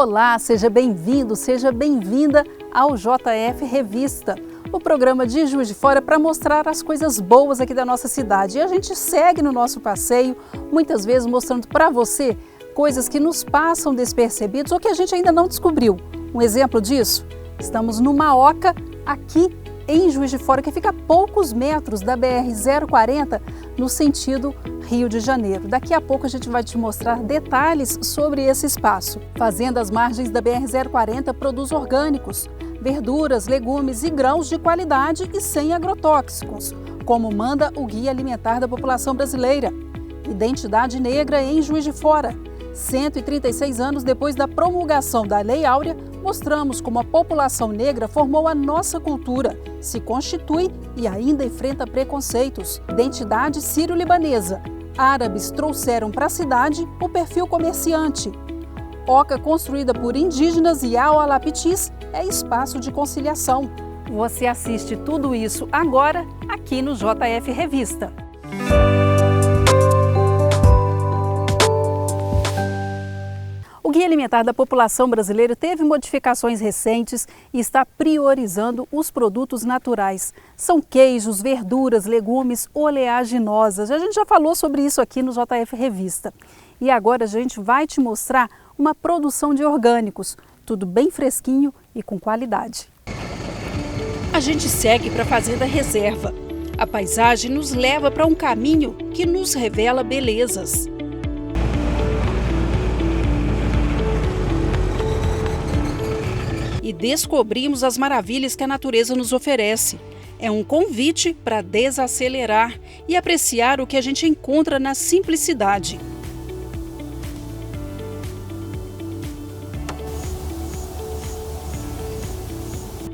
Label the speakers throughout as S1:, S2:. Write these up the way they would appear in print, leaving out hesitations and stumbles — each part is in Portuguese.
S1: Olá, seja bem-vindo, seja bem-vinda ao JF Revista, o programa de Juiz de Fora para mostrar as coisas boas aqui da nossa cidade. E a gente segue no nosso passeio, muitas vezes mostrando para você coisas que nos passam despercebidos ou que a gente ainda não descobriu. Um exemplo disso? Estamos numa oca aqui em Juiz de Fora, que fica a poucos metros da BR-040, no sentido Rio de Janeiro. Daqui a pouco a gente vai te mostrar detalhes sobre esse espaço. Fazenda às margens da BR-040 produz orgânicos, verduras, legumes e grãos de qualidade e sem agrotóxicos, como manda o Guia Alimentar da População Brasileira. Identidade negra em Juiz de Fora. 136 anos depois da promulgação da Lei Áurea, mostramos como a população negra formou a nossa cultura, se constitui e ainda enfrenta preconceitos. Identidade sírio-libanesa. Árabes trouxeram para a cidade o perfil comerciante. Oca construída por indígenas e Aualapitis é espaço de conciliação. Você assiste tudo isso agora aqui no JF Revista. O Guia Alimentar da População Brasileira teve modificações recentes e está priorizando os produtos naturais. São queijos, verduras, legumes, oleaginosas. A gente já falou sobre isso aqui no JF Revista. E agora a gente vai te mostrar uma produção de orgânicos, tudo bem fresquinho e com qualidade. A gente segue para a Fazenda Reserva. A paisagem nos leva para um caminho que nos revela belezas. E descobrimos as maravilhas que a natureza nos oferece. É um convite para desacelerar e apreciar o que a gente encontra na simplicidade.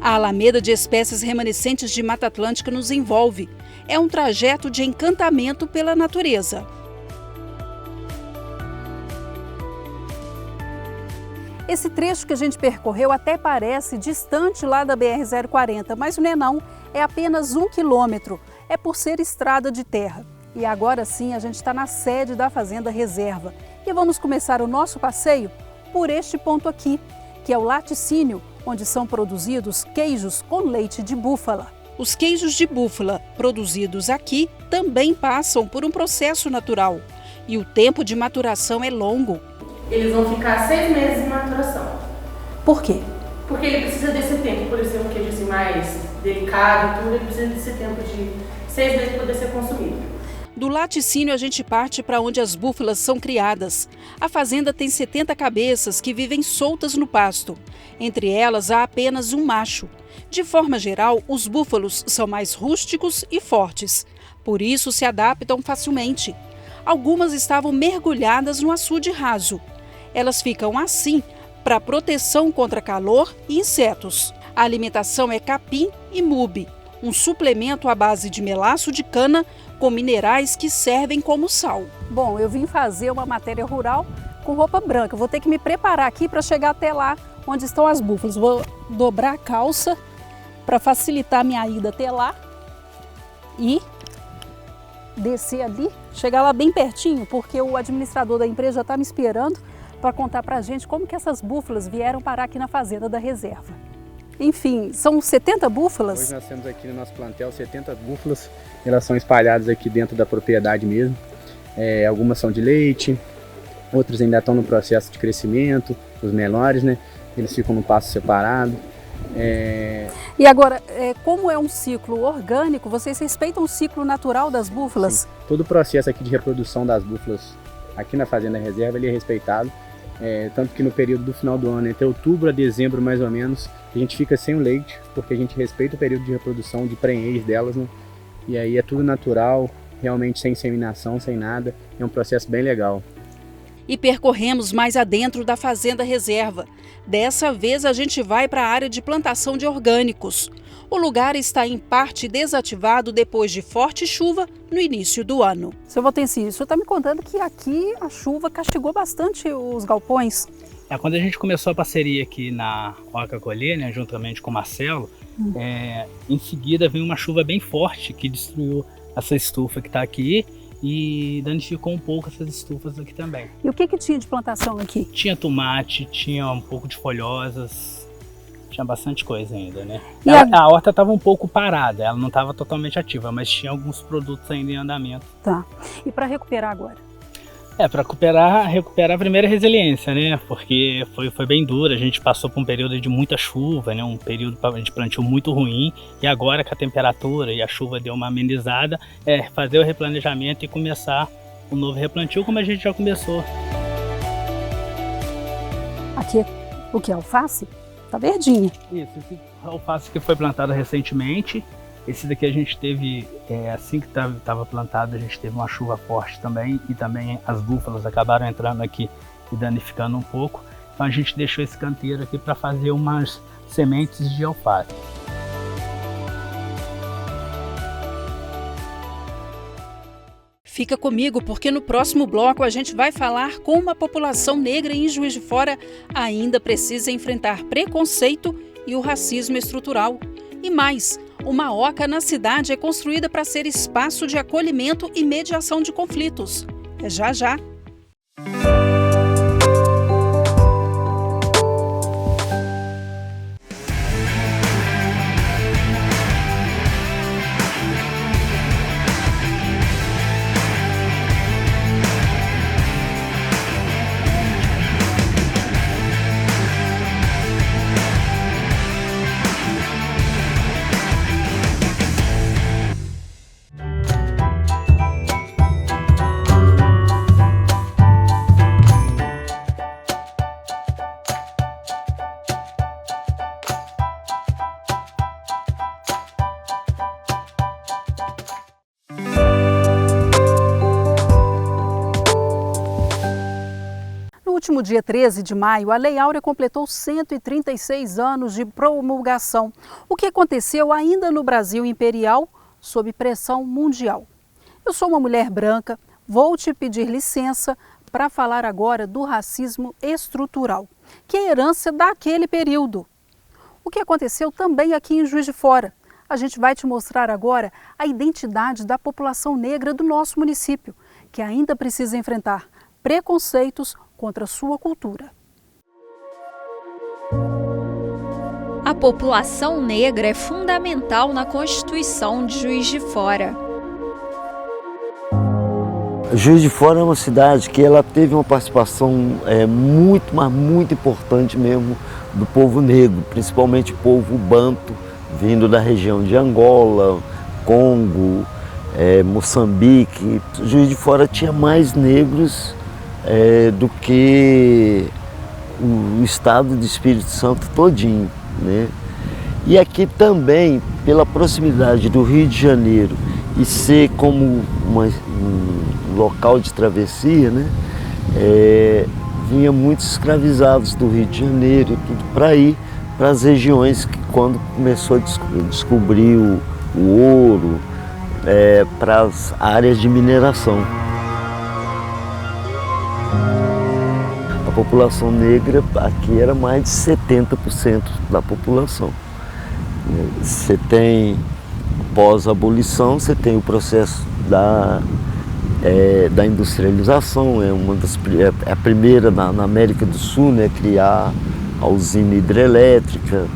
S1: A Alameda de Espécies Remanescentes de Mata Atlântica nos envolve. É um trajeto de encantamento pela natureza. Esse trecho que a gente percorreu até parece distante lá da BR-040, mas não é não, é apenas 1 quilômetro, é por ser estrada de terra. E agora sim a gente está na sede da Fazenda Reserva e vamos começar o nosso passeio por este ponto aqui, que é o laticínio, onde são produzidos queijos com leite de búfala. Os queijos de búfala produzidos aqui também passam por um processo natural e o tempo de maturação é longo.
S2: Eles vão ficar 6 meses em maturação.
S1: Por quê?
S2: Porque ele precisa desse tempo, por exemplo, um queijo assim mais delicado e tudo, ele precisa desse tempo de 6 meses para poder ser consumido.
S1: Do laticínio a gente parte para onde as búfalas são criadas. A fazenda tem 70 cabeças que vivem soltas no pasto. Entre elas há apenas um macho. De forma geral, os búfalos são mais rústicos e fortes. Por isso se adaptam facilmente. Algumas estavam mergulhadas no açude raso. Elas ficam assim para proteção contra calor e insetos. A alimentação é capim e mubi, um suplemento à base de melaço de cana com minerais que servem como sal. Bom, eu vim fazer uma matéria rural com roupa branca. Vou ter que me preparar aqui para chegar até lá onde estão as búfalas. Vou dobrar a calça para facilitar a minha ida até lá e descer ali, chegar lá bem pertinho, porque o administrador da empresa já está me esperando para contar para a gente como que essas búfalas vieram parar aqui na Fazenda da Reserva. Enfim, são 70 búfalas?
S3: Hoje nós temos aqui no nosso plantel 70 búfalas, elas são espalhadas aqui dentro da propriedade mesmo. Algumas são de leite, outras ainda estão no processo de crescimento, os menores, né? Eles ficam no pasto separado.
S1: E agora, como é um ciclo orgânico, vocês respeitam o ciclo natural das búfalas?
S3: Sim, todo o processo aqui de reprodução das búfalas aqui na Fazenda Reserva ele é respeitado. Tanto que no período do final do ano, entre outubro a dezembro mais ou menos, a gente fica sem o leite, porque a gente respeita o período de reprodução, de prenhez delas, né? E aí é tudo natural, realmente sem inseminação, sem nada, é um processo bem legal.
S1: E percorremos mais adentro da Fazenda Reserva. Dessa vez a gente vai para a área de plantação de orgânicos. O lugar está em parte desativado depois de forte chuva no início do ano. Seu Valtencínio, o senhor está me contando que aqui a chuva castigou bastante os galpões.
S4: Quando a gente começou a parceria aqui na Oca Colher, né, juntamente com o Marcelo, em seguida veio uma chuva bem forte que destruiu essa estufa que está aqui e danificou um pouco essas estufas aqui também.
S1: E o que tinha de plantação aqui?
S4: Tinha tomate, tinha um pouco de folhosas, tinha bastante coisa ainda, né?
S1: E
S4: a horta estava um pouco parada, ela não estava totalmente ativa, mas tinha alguns produtos ainda em andamento.
S1: Tá. E para recuperar agora?
S4: Para recuperar a primeira resiliência, né? Porque foi bem dura, a gente passou por um período de muita chuva, né? Um período de plantio muito ruim, e agora com a temperatura e a chuva deu uma amenizada, fazer o replanejamento e começar um novo replantio como a gente já começou.
S1: Aqui, o que? Alface? Tá verdinha.
S4: Isso, esse alface que foi plantado recentemente. Esse daqui a gente teve, assim que estava plantado, a gente teve uma chuva forte também, e também as búfalas acabaram entrando aqui e danificando um pouco. Então a gente deixou esse canteiro aqui para fazer umas sementes de alface.
S1: Fica comigo, porque no próximo bloco a gente vai falar como a população negra em Juiz de Fora ainda precisa enfrentar preconceito e o racismo estrutural. E mais, uma oca na cidade é construída para ser espaço de acolhimento e mediação de conflitos. É já já. No último dia 13 de maio, a Lei Áurea completou 136 anos de promulgação, o que aconteceu ainda no Brasil imperial, sob pressão mundial. Eu sou uma mulher branca, vou te pedir licença para falar agora do racismo estrutural, que é herança daquele período. O que aconteceu também aqui em Juiz de Fora. A gente vai te mostrar agora a identidade da população negra do nosso município, que ainda precisa enfrentar preconceitos contra sua cultura.
S5: A população negra é fundamental na Constituição de Juiz de Fora.
S6: Juiz de Fora é uma cidade que ela teve uma participação muito, mas muito importante mesmo do povo negro, principalmente o povo banto, vindo da região de Angola, Congo, Moçambique. Juiz de Fora tinha mais negros do que o estado do Espírito Santo todinho, né? E aqui também, pela proximidade do Rio de Janeiro e ser como um local de travessia, né? Vinha muitos escravizados do Rio de Janeiro e tudo para ir para as regiões que quando começou a descobrir o ouro, para as áreas de mineração. A população negra aqui era mais de 70% da população. Você tem, pós-abolição, você tem o processo da industrialização, é a primeira na América do Sul, né, criar a usina hidrelétrica,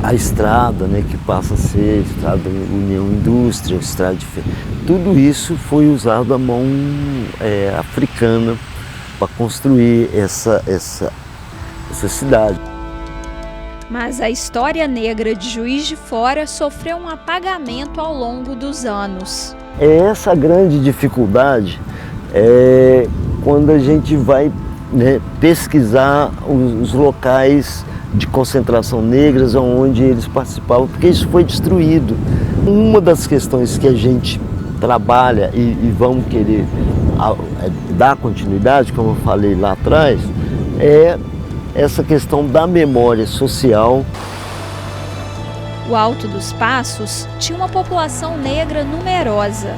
S6: a estrada, né, que passa a ser estrada União Indústria, estrada de ferro. Tudo isso foi usado a mão africana para construir essa cidade.
S5: Mas a história negra de Juiz de Fora sofreu um apagamento ao longo dos anos.
S6: Essa grande dificuldade quando a gente vai, né, pesquisar os locais de concentração negras onde eles participavam, porque isso foi destruído. Uma das questões que a gente trabalha e vamos querer dar continuidade, como eu falei lá atrás, é essa questão da memória social.
S5: O Alto dos Passos tinha uma população negra numerosa.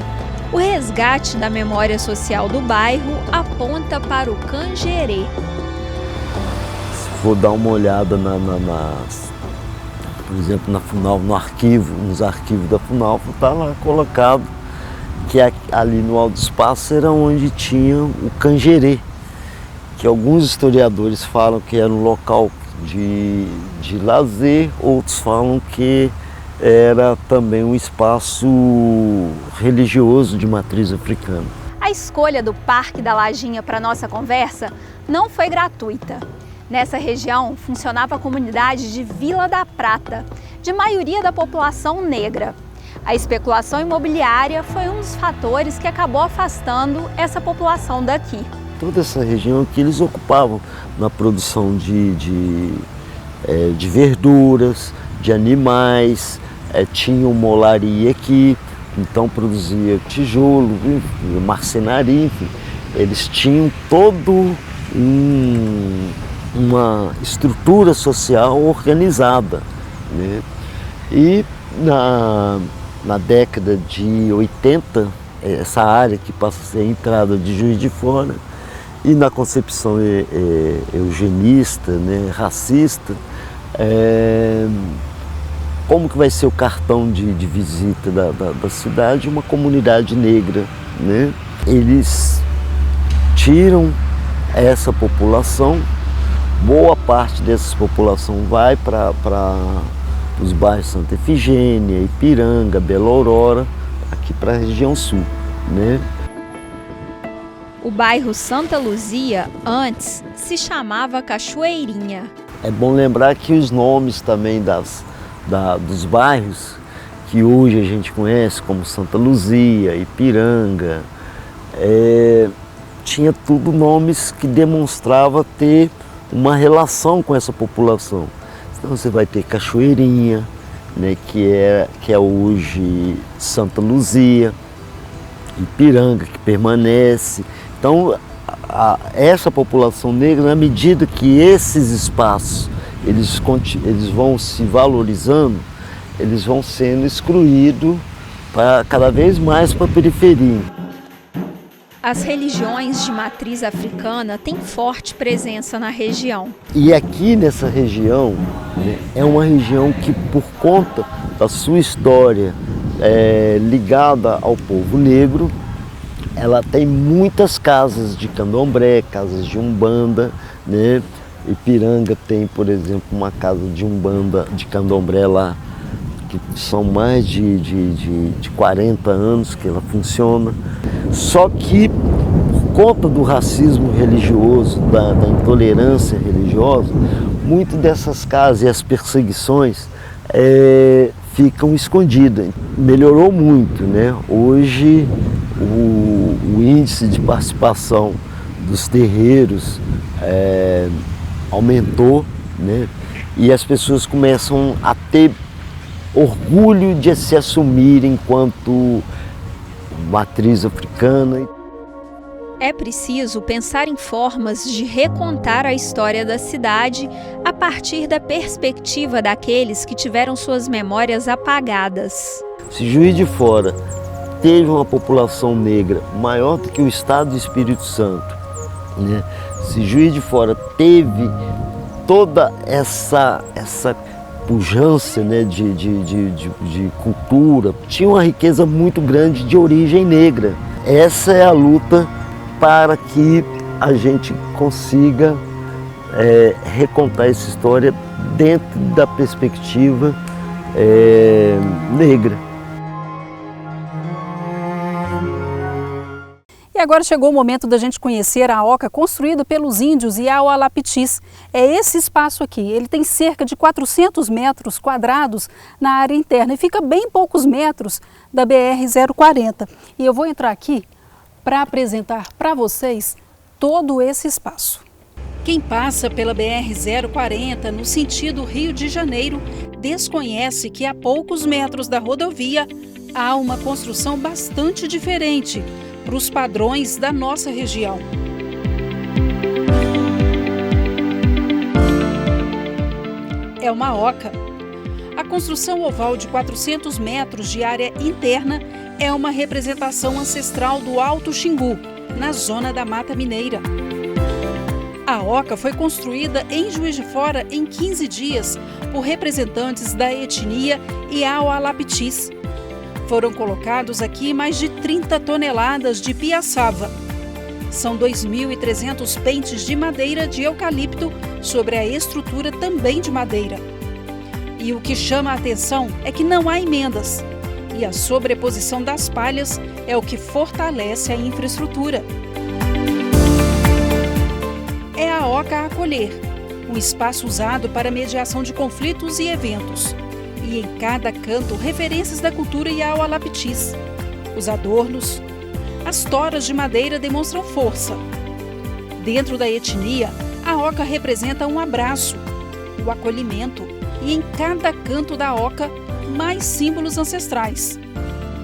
S5: O resgate da memória social do bairro aponta para o Cangerê.
S6: Se for dar uma olhada por exemplo, na FUNAL, nos arquivos da FUNAL, está lá colocado que ali no Alto dos Passos era onde tinha o Cangerê, que alguns historiadores falam que era um local de lazer, outros falam que era também um espaço religioso de matriz africana.
S5: A escolha do Parque da Lajinha para nossa conversa não foi gratuita. Nessa região funcionava a comunidade de Vila da Prata, de maioria da população negra. A especulação imobiliária foi um dos fatores que acabou afastando essa população daqui.
S6: Toda essa região que eles ocupavam na produção de verduras, de animais, tinham molaria aqui, então produzia tijolo, marcenaria, enfim. Eles tinham todo uma estrutura social organizada, né? E na década de 80, essa área que passa a ser a entrada de Juiz de Fora, e na concepção eugenista, né, racista, como que vai ser o cartão de visita da cidade? Uma comunidade negra, né? Eles tiram essa população, boa parte dessa população vai para os bairros Santa Efigênia, Ipiranga, Bela Aurora, aqui para a região sul, né?
S5: O bairro Santa Luzia, antes, se chamava Cachoeirinha.
S6: É bom lembrar que os nomes também dos bairros que hoje a gente conhece, como Santa Luzia, Ipiranga, tinha tudo nomes que demonstravam ter uma relação com essa população. Então você vai ter Cachoeirinha, né, que é hoje Santa Luzia, Ipiranga, que permanece. Então, essa população negra, na medida que esses espaços eles vão se valorizando, eles vão sendo excluídos cada vez mais para a periferia.
S5: As religiões de matriz africana têm forte presença na região.
S6: E aqui nessa região, né, é uma região que, por conta da sua história ligada ao povo negro, ela tem muitas casas de candomblé, casas de umbanda, né? Ipiranga tem, por exemplo, uma casa de umbanda, de candomblé lá, que são mais de 40 anos que ela funciona. Só que, por conta do racismo religioso, da intolerância religiosa, muito dessas casas e as perseguições ficam escondidas. Melhorou muito, né? Hoje, o índice de participação dos terreiros aumentou, né? E as pessoas começam a ter orgulho de se assumir enquanto matriz africana.
S5: É preciso pensar em formas de recontar a história da cidade a partir da perspectiva daqueles que tiveram suas memórias apagadas.
S6: Se Juiz de Fora teve uma população negra maior do que o estado do Espírito Santo, né? Se Juiz de Fora teve toda essa pujança, né, de cultura, tinha uma riqueza muito grande de origem negra. Essa é a luta para que a gente consiga recontar essa história dentro da perspectiva negra.
S1: E agora chegou o momento da gente conhecer a oca construída pelos índios Iauá-Lapitis. É esse espaço aqui, ele tem cerca de 400 metros quadrados na área interna e fica bem poucos metros da BR-040. E eu vou entrar aqui para apresentar para vocês todo esse espaço. Quem passa pela BR-040 no sentido Rio de Janeiro desconhece que a poucos metros da rodovia há uma construção bastante diferente para os padrões da nossa região. É uma oca. A construção oval de 400 metros de área interna é uma representação ancestral do Alto Xingu, na zona da Mata Mineira. A oca foi construída em Juiz de Fora em 15 dias por representantes da etnia Iauá-Lapitis. Foram colocados aqui mais de 30 toneladas de piaçava. São 2.300 pentes de madeira de eucalipto sobre a estrutura também de madeira. E o que chama a atenção é que não há emendas. E a sobreposição das palhas é o que fortalece a infraestrutura. É a Oca a Acolher, um espaço usado para mediação de conflitos e eventos. E em cada canto, referências da cultura Iauá-Lapitís. Os adornos, as toras de madeira demonstram força. Dentro da etnia, a Oca representa um abraço, o acolhimento e em cada canto da Oca, mais símbolos ancestrais.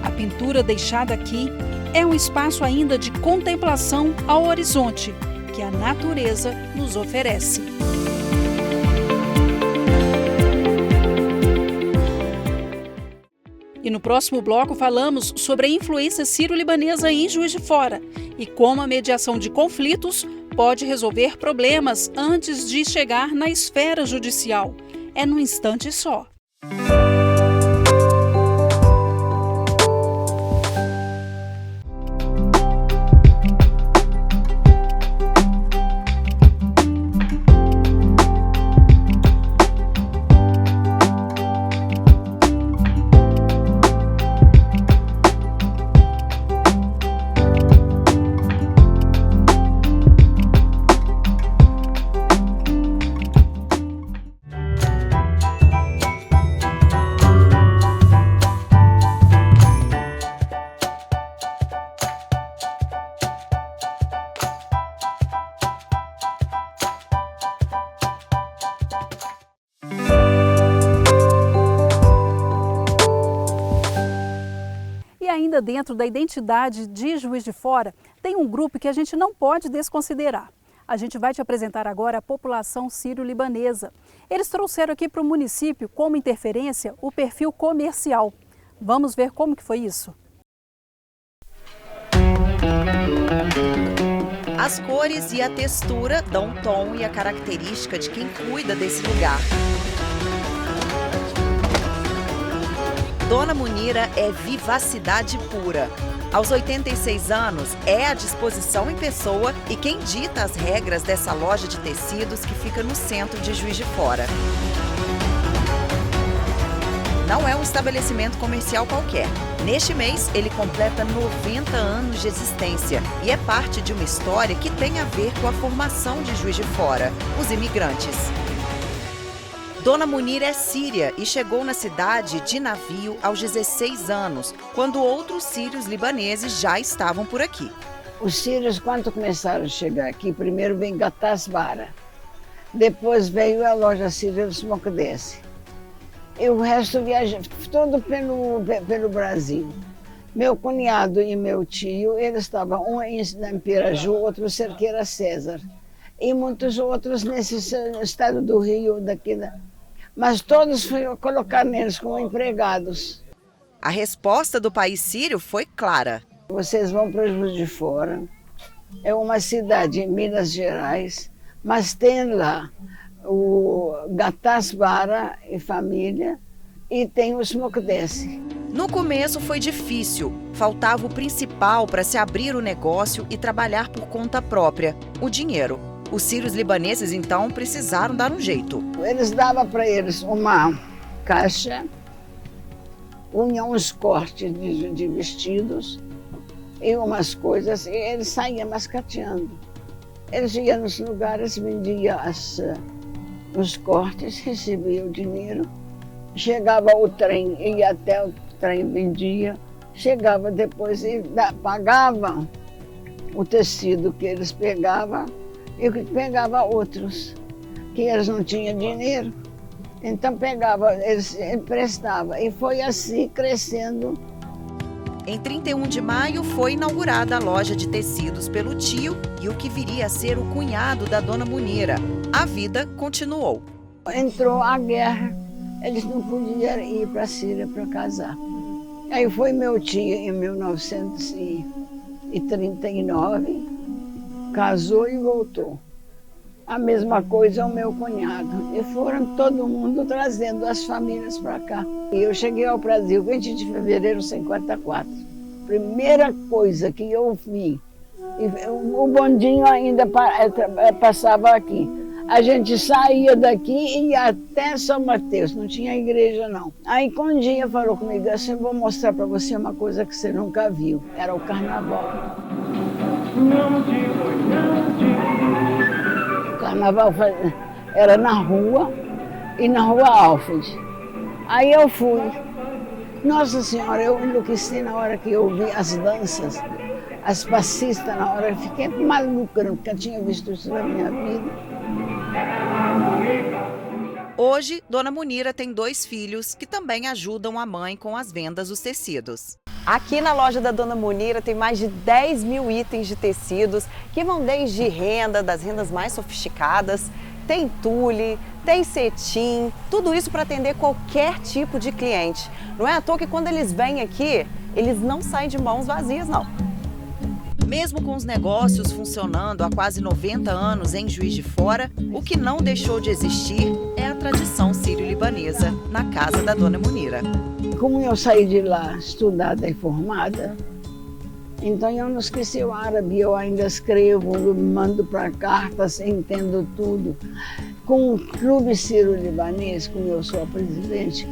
S1: A pintura deixada aqui é um espaço ainda de contemplação ao horizonte que a natureza nos oferece. E no próximo bloco falamos sobre a influência sírio-libanesa em Juiz de Fora e como a mediação de conflitos pode resolver problemas antes de chegar na esfera judicial. É num instante só. Ainda dentro da identidade de Juiz de Fora, tem um grupo que a gente não pode desconsiderar. A gente vai te apresentar agora a população sírio-libanesa. Eles trouxeram aqui para o município, como interferência, o perfil comercial. Vamos ver como que foi isso?
S7: As cores e a textura dão um tom e a característica de quem cuida desse lugar. Dona Munira é vivacidade pura. Aos 86 anos, é a disposição em pessoa e quem dita as regras dessa loja de tecidos que fica no centro de Juiz de Fora. Não é um estabelecimento comercial qualquer. Neste mês, ele completa 90 anos de existência e é parte de uma história que tem a ver com a formação de Juiz de Fora, os imigrantes. Dona Munira é síria e chegou na cidade de navio aos 16 anos, quando outros sírios libaneses já estavam por aqui.
S8: Os sírios, quando começaram a chegar aqui, primeiro veio Gatasbara, depois veio a loja síria do Smokdesse. E o resto viajou todo pelo Brasil. Meu cunhado e meu tio, eles estavam um em Piraju, outro em Cerqueira César. E muitos outros nesse estado do Rio, mas todos colocaram eles como empregados.
S7: A resposta do país sírio foi clara.
S8: Vocês vão para Juiz de Fora, é uma cidade em Minas Gerais, mas tem lá o Gatasbara e família e tem o Smokdesse.
S7: No começo foi difícil, faltava o principal para se abrir o negócio e trabalhar por conta própria, o dinheiro. Os sírios libaneses, então, precisaram dar um jeito.
S8: Eles davam para eles uma caixa, punham uns cortes de vestidos e umas coisas, e eles saíam mascateando. Eles iam nos lugares, vendiam os cortes, recebiam o dinheiro, chegava o trem, ia até o trem, vendia, chegava depois e pagavam o tecido que eles pegavam, e pegava outros, que eles não tinham dinheiro, então pegava, eles emprestavam, e foi assim crescendo.
S7: Em 31 de maio foi inaugurada a loja de tecidos pelo tio e o que viria a ser o cunhado da Dona Munira. A vida continuou.
S8: Entrou a guerra, eles não podiam ir para a Síria para casar. Aí foi meu tio em 1939, casou e voltou. A mesma coisa o meu cunhado. E foram todo mundo trazendo as famílias para cá. E eu cheguei ao Brasil 20 de fevereiro de 54. Primeira coisa que eu vi, o bondinho ainda passava aqui. A gente saía daqui e ia até São Mateus, não tinha igreja não. Aí um dia falou comigo assim, vou mostrar para você uma coisa que você nunca viu. Era o carnaval. O carnaval era na rua e na rua Alfred. Aí eu fui. Nossa Senhora, eu enlouqueci na hora que eu vi as danças, as passistas na hora. Eu fiquei maluca, nunca tinha visto isso na minha vida.
S7: Hoje, Dona Munira tem 2 filhos que também ajudam a mãe com as vendas dos tecidos.
S9: Aqui na loja da Dona Munira tem mais de 10 mil itens de tecidos que vão desde renda, das rendas mais sofisticadas, tem tule, tem cetim, tudo isso para atender qualquer tipo de cliente. Não é à toa que quando eles vêm aqui, eles não saem de mãos vazias, não.
S7: Mesmo com os negócios funcionando há quase 90 anos em Juiz de Fora, o que não deixou de existir é a tradição sírio-libanesa na casa da Dona Munira.
S8: Como eu saí de lá estudada e formada, então eu não esqueci o árabe, eu ainda escrevo, mando para cartas, entendo tudo. Com o Clube Sírio-Libanês, como eu sou a presidente,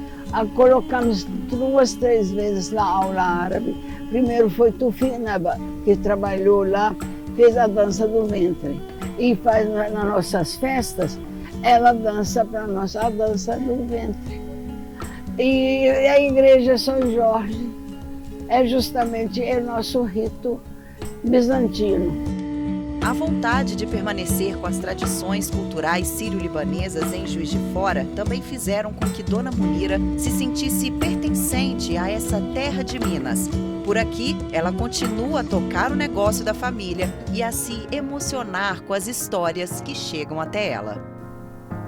S8: colocamos 2, 3 vezes na aula árabe. Primeiro foi Tufinaba, que trabalhou lá, fez a dança do ventre. E faz nas nossas festas, ela dança para nós a dança do ventre. E a igreja São Jorge é justamente o nosso rito bizantino.
S7: A vontade de permanecer com as tradições culturais sírio-libanesas em Juiz de Fora também fizeram com que Dona Munira se sentisse pertencente a essa terra de Minas. Por aqui, ela continua a tocar o negócio da família e a se emocionar com as histórias que chegam até ela.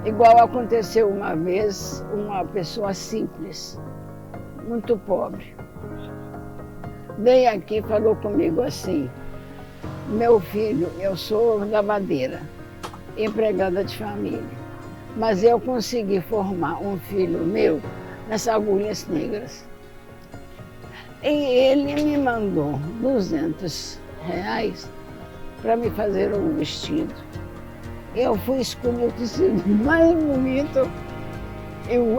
S8: Igual aconteceu uma vez, uma pessoa simples, muito pobre, veio aqui e falou comigo assim: meu filho, eu sou lavadeira, empregada de família, mas eu consegui formar um filho meu nas agulhas negras. E ele me mandou R$200 para me fazer um vestido. Eu fui escolher o tecido mais bonito,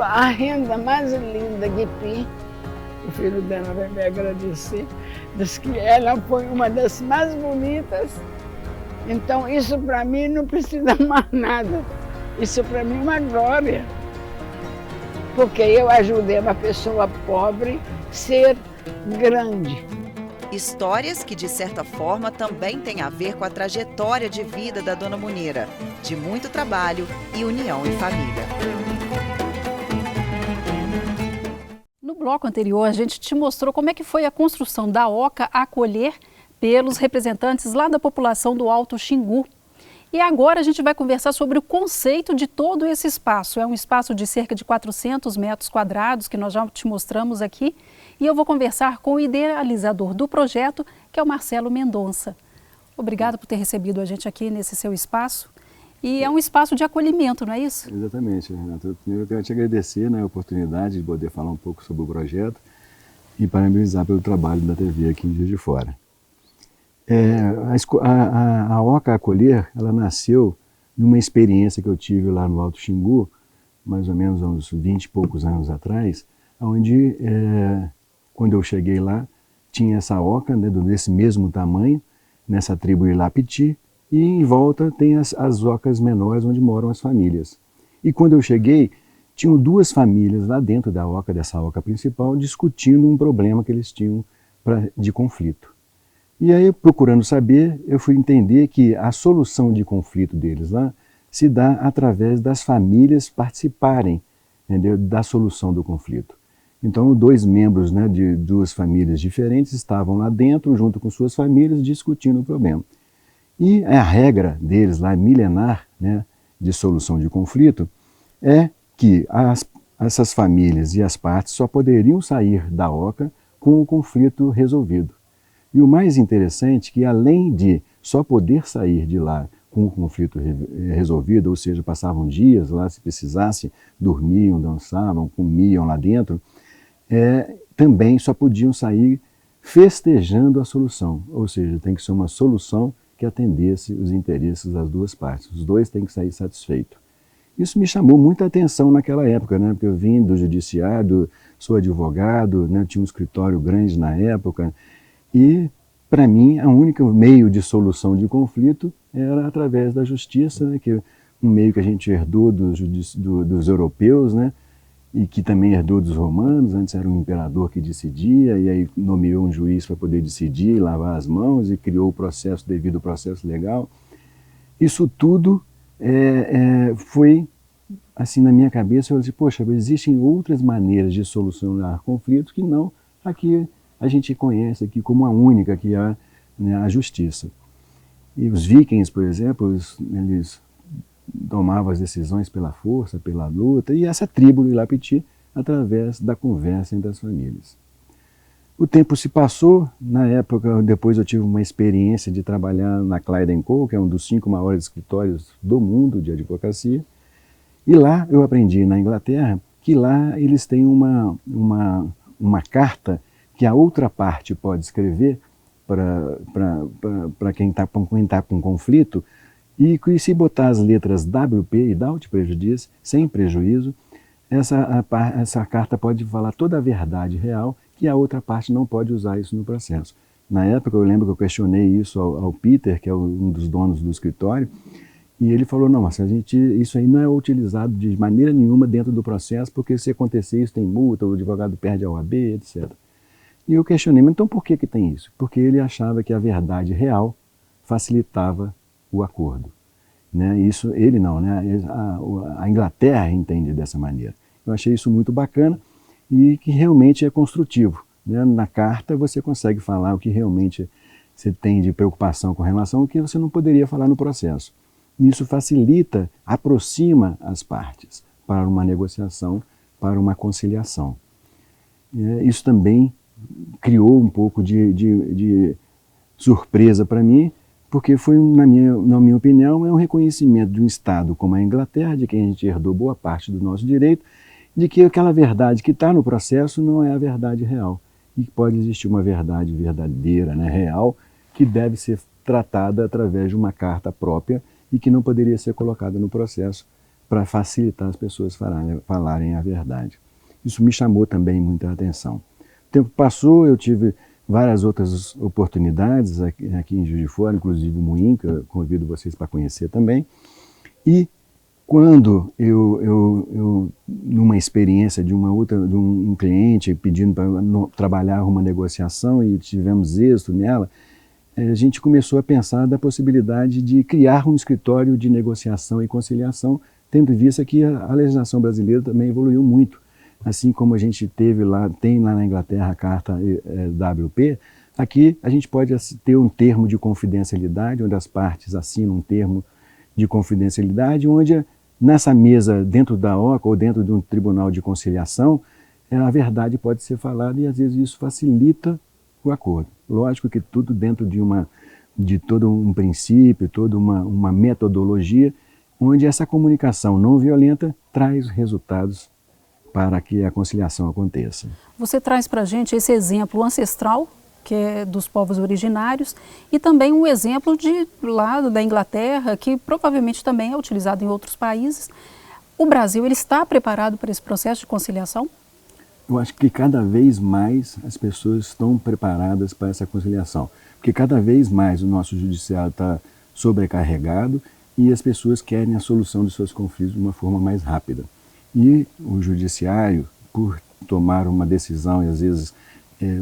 S8: a renda mais linda de Pi. O filho dela vai me agradecer. Diz que ela foi uma das mais bonitas. Então isso para mim não precisa mais nada. Isso para mim é uma glória. Porque eu ajudei uma pessoa pobre a ser grande.
S7: Histórias que, de certa forma, também têm a ver com a trajetória de vida da Dona Munira, de muito trabalho e união em família.
S1: No bloco anterior, a gente te mostrou como é que foi a construção da Oca Acolher pelos representantes lá da população do Alto Xingu. E agora a gente vai conversar sobre o conceito de todo esse espaço. É um espaço de cerca de 400 metros quadrados, que nós já te mostramos aqui. E eu vou conversar com o idealizador do projeto, que é o Marcelo Mendonça. Obrigado por ter recebido a gente aqui nesse seu espaço. E é um espaço de acolhimento, não é isso?
S10: Exatamente, Renata. Primeiro eu tenho que te agradecer, a oportunidade de poder falar um pouco sobre o projeto e parabenizar pelo trabalho da TV aqui em Juiz de Fora. A Oca Acolher, ela nasceu de uma experiência que eu tive lá no Alto Xingu, mais ou menos há uns 20 e poucos anos atrás, onde, quando eu cheguei lá, tinha essa oca, desse mesmo tamanho, nessa tribo Ilapiti, e em volta tem as ocas menores onde moram as famílias. E quando eu cheguei, tinham 2 famílias lá dentro dessa oca principal, discutindo um problema que eles tinham de conflito. E aí, procurando saber, eu fui entender que a solução de conflito deles lá se dá através das famílias participarem, entendeu, da solução do conflito. Então, 2 membros de 2 famílias diferentes estavam lá dentro, junto com suas famílias, discutindo o problema. E a regra deles lá, milenar, de solução de conflito, é que essas famílias e as partes só poderiam sair da oca com o conflito resolvido. E o mais interessante é que, além de só poder sair de lá com o conflito resolvido, ou seja, passavam dias lá, se precisasse, dormiam, dançavam, comiam lá dentro, também só podiam sair festejando a solução, ou seja, tem que ser uma solução que atendesse os interesses das duas partes, os dois têm que sair satisfeitos. Isso me chamou muita atenção naquela época, né? Porque eu vim do judiciário, sou advogado, né? Tinha um escritório grande na época, e para mim o único meio de solução de conflito era através da justiça, né? Que é um meio que a gente herdou dos europeus, né? E que também herdou dos romanos. Antes era um imperador que decidia, e aí nomeou um juiz para poder decidir, lavar as mãos, e criou o processo devido ao processo legal. Isso tudo foi assim na minha cabeça. Eu disse, poxa, existem outras maneiras de solucionar conflitos que não a que a gente conhece aqui como a única, que é, né, a justiça. E os vikings, por exemplo, eles tomavam as decisões pela força, pela luta, e essa tribo de Lapiti através da conversa entre as famílias. O tempo se passou. Na época, depois eu tive uma experiência de trabalhar na Clyde & Co, que é um dos 5 maiores escritórios do mundo de advocacia, e lá eu aprendi na Inglaterra que lá eles têm uma carta que a outra parte pode escrever para quem está com conflito, e que se botar as letras WP, without prejudice, sem prejuízo, essa carta pode falar toda a verdade real, e a outra parte não pode usar isso no processo. Na época eu lembro que eu questionei isso ao Peter, que é um dos donos do escritório, e ele falou, não, mas isso aí não é utilizado de maneira nenhuma dentro do processo, porque se acontecer isso tem multa, o advogado perde a OAB, etc. E eu questionei, mas então por que tem isso? Porque ele achava que a verdade real facilitava o acordo. Né? Isso ele não, né? A Inglaterra entende dessa maneira. Eu achei isso muito bacana e que realmente é construtivo. Né? Na carta você consegue falar o que realmente você tem de preocupação com relação ao que você não poderia falar no processo. Isso facilita, aproxima as partes para uma negociação, para uma conciliação. Isso também criou um pouco de surpresa para mim, porque foi, na minha opinião, é um reconhecimento de um Estado como a Inglaterra, de quem a gente herdou boa parte do nosso direito, de que aquela verdade que está no processo não é a verdade real. E pode existir uma verdade verdadeira, né, real, que deve ser tratada através de uma carta própria e que não poderia ser colocada no processo para facilitar as pessoas falarem a verdade. Isso me chamou também muita atenção. O tempo passou, eu tive várias outras oportunidades aqui em Juiz de Fora, inclusive o Moinho, que eu convido vocês para conhecer também. E quando numa experiência de um cliente pedindo para trabalhar uma negociação e tivemos êxito nela, a gente começou a pensar da possibilidade de criar um escritório de negociação e conciliação, tendo em vista que a legislação brasileira também evoluiu muito. Assim como a gente tem lá na Inglaterra a carta WP, aqui a gente pode ter um termo de confidencialidade, onde as partes assinam um termo de confidencialidade, onde nessa mesa, dentro da OCA ou dentro de um tribunal de conciliação, a verdade pode ser falada e às vezes isso facilita o acordo. Lógico que tudo dentro de todo um princípio, toda uma metodologia, onde essa comunicação não violenta traz resultados para que a conciliação aconteça.
S1: Você traz para a gente esse exemplo ancestral, que é dos povos originários, e também um exemplo de lá da Inglaterra, que provavelmente também é utilizado em outros países. O Brasil, ele está preparado para esse processo de conciliação?
S10: Eu acho que cada vez mais as pessoas estão preparadas para essa conciliação, porque cada vez mais o nosso judiciário está sobrecarregado e as pessoas querem a solução dos seus conflitos de uma forma mais rápida. E o judiciário, por tomar uma decisão, e às vezes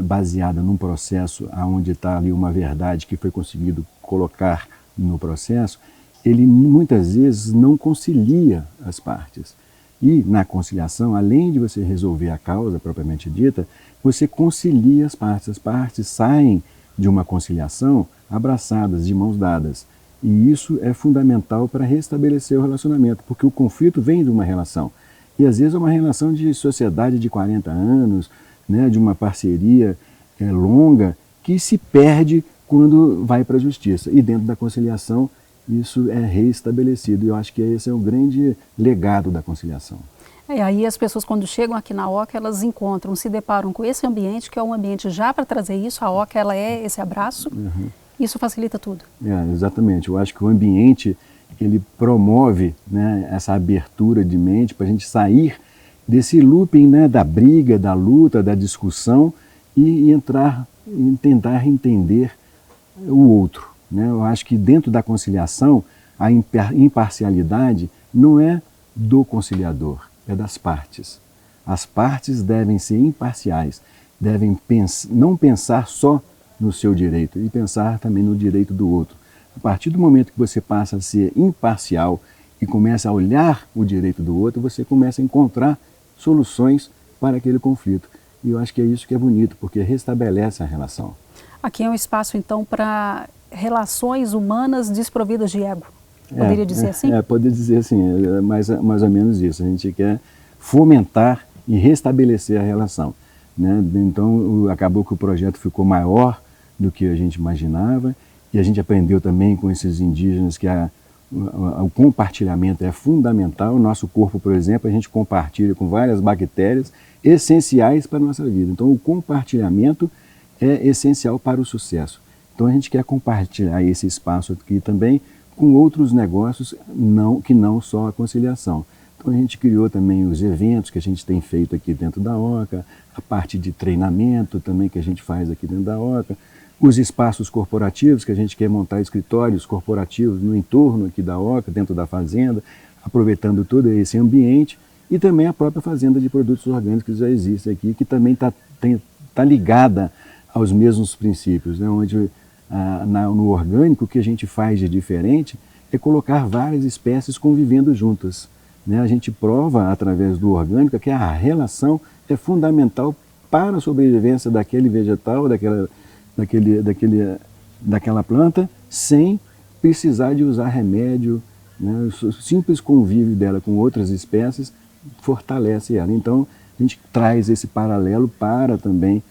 S10: baseada num processo onde está ali uma verdade que foi conseguido colocar no processo, ele muitas vezes não concilia as partes. E na conciliação, além de você resolver a causa propriamente dita, você concilia as partes saem de uma conciliação abraçadas, de mãos dadas. E isso é fundamental para restabelecer o relacionamento, porque o conflito vem de uma relação. E às vezes é uma relação de sociedade de 40 anos, né, de uma parceria longa, que se perde quando vai para a justiça. E dentro da conciliação, isso é reestabelecido. E eu acho que esse é o grande legado da conciliação.
S1: E aí as pessoas quando chegam aqui na OCA, elas encontram, se deparam com esse ambiente, que é um ambiente já para trazer isso, a OCA ela é esse abraço, isso facilita tudo.
S10: Exatamente, eu acho que o ambiente ele promove, né, essa abertura de mente para a gente sair desse looping, né, da briga, da luta, da discussão e entrar em tentar entender o outro. Né? Eu acho que dentro da conciliação a imparcialidade não é do conciliador, é das partes. As partes devem ser imparciais, devem não pensar só no seu direito e pensar também no direito do outro. A partir do momento que você passa a ser imparcial e começa a olhar o direito do outro, você começa a encontrar soluções para aquele conflito. E eu acho que é isso que é bonito, porque restabelece a relação.
S1: Aqui é um espaço, então, para relações humanas desprovidas de ego. Poderia dizer assim?
S10: Poderia dizer assim, é mais ou menos isso. A gente quer fomentar e restabelecer a relação. Né? Então, acabou que o projeto ficou maior do que a gente imaginava e a gente aprendeu também com esses indígenas que o compartilhamento é fundamental. O nosso corpo, por exemplo, a gente compartilha com várias bactérias essenciais para a nossa vida. Então, o compartilhamento é essencial para o sucesso. Então, a gente quer compartilhar esse espaço aqui também com outros negócios que não só a conciliação. Então a gente criou também os eventos que a gente tem feito aqui dentro da OCA, a parte de treinamento também que a gente faz aqui dentro da OCA, os espaços corporativos que a gente quer montar escritórios corporativos no entorno aqui da OCA, dentro da fazenda, aproveitando todo esse ambiente e também a própria fazenda de produtos orgânicos que já existe aqui, que também tá ligada aos mesmos princípios, né? Onde no orgânico o que a gente faz de diferente é colocar várias espécies convivendo juntas. Né? A gente prova através do orgânico que a relação é fundamental para a sobrevivência daquele vegetal, daquela planta, sem precisar de usar remédio. Né? O simples convívio dela com outras espécies fortalece ela. Então a gente traz esse paralelo para também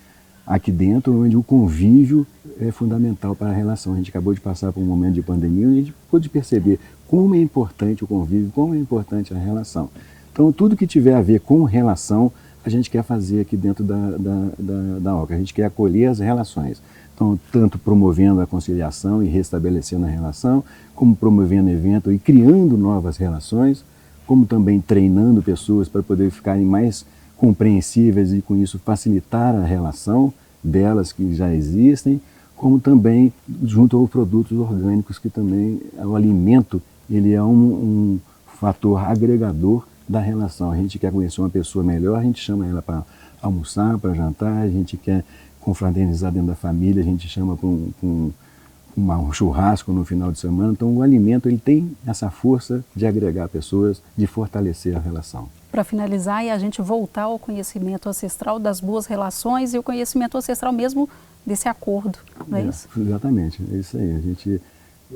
S10: aqui dentro, onde o convívio é fundamental para a relação. A gente acabou de passar por um momento de pandemia e a gente pôde perceber como é importante o convívio, como é importante a relação. Então, tudo que tiver a ver com relação, a gente quer fazer aqui dentro da OCA. A gente quer acolher as relações. Então, tanto promovendo a conciliação e restabelecendo a relação, como promovendo evento e criando novas relações, como também treinando pessoas para poder ficarem mais compreensíveis e com isso facilitar a relação delas que já existem, como também junto aos produtos orgânicos, que também o alimento ele é um fator agregador da relação. A gente quer conhecer uma pessoa melhor, a gente chama ela para almoçar, para jantar, a gente quer confraternizar dentro da família, a gente chama para um churrasco no final de semana. Então o alimento ele tem essa força de agregar pessoas, de fortalecer a relação.
S1: Para finalizar, e a gente voltar ao conhecimento ancestral das boas relações e o conhecimento ancestral mesmo desse acordo, não é isso?
S10: Exatamente, é isso aí. A gente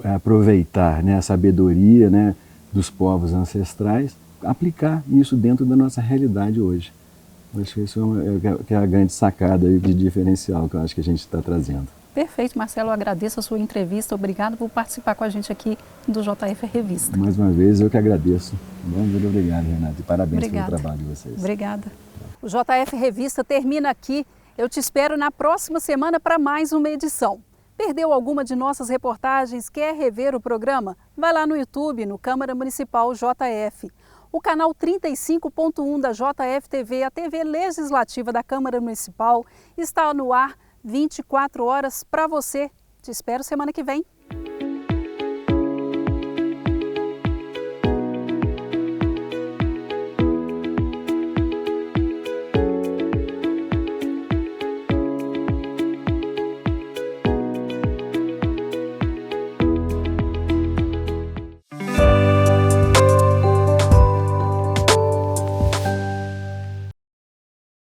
S10: aproveitar, né, a sabedoria, né, dos povos ancestrais, aplicar isso dentro da nossa realidade hoje. Eu acho que isso é a grande sacada de diferencial que eu acho que a gente está trazendo.
S1: Perfeito, Marcelo, eu agradeço a sua entrevista, obrigado por participar com a gente aqui do JF Revista.
S10: Mais uma vez, eu que agradeço. Muito obrigado, Renata, e parabéns pelo trabalho de vocês.
S1: Obrigada. O JF Revista termina aqui. Eu te espero na próxima semana para mais uma edição. Perdeu alguma de nossas reportagens? Quer rever o programa? Vai lá no YouTube, no Câmara Municipal JF. O canal 35.1 da JF TV, a TV legislativa da Câmara Municipal, está no ar 24 horas para você. Te espero semana que vem.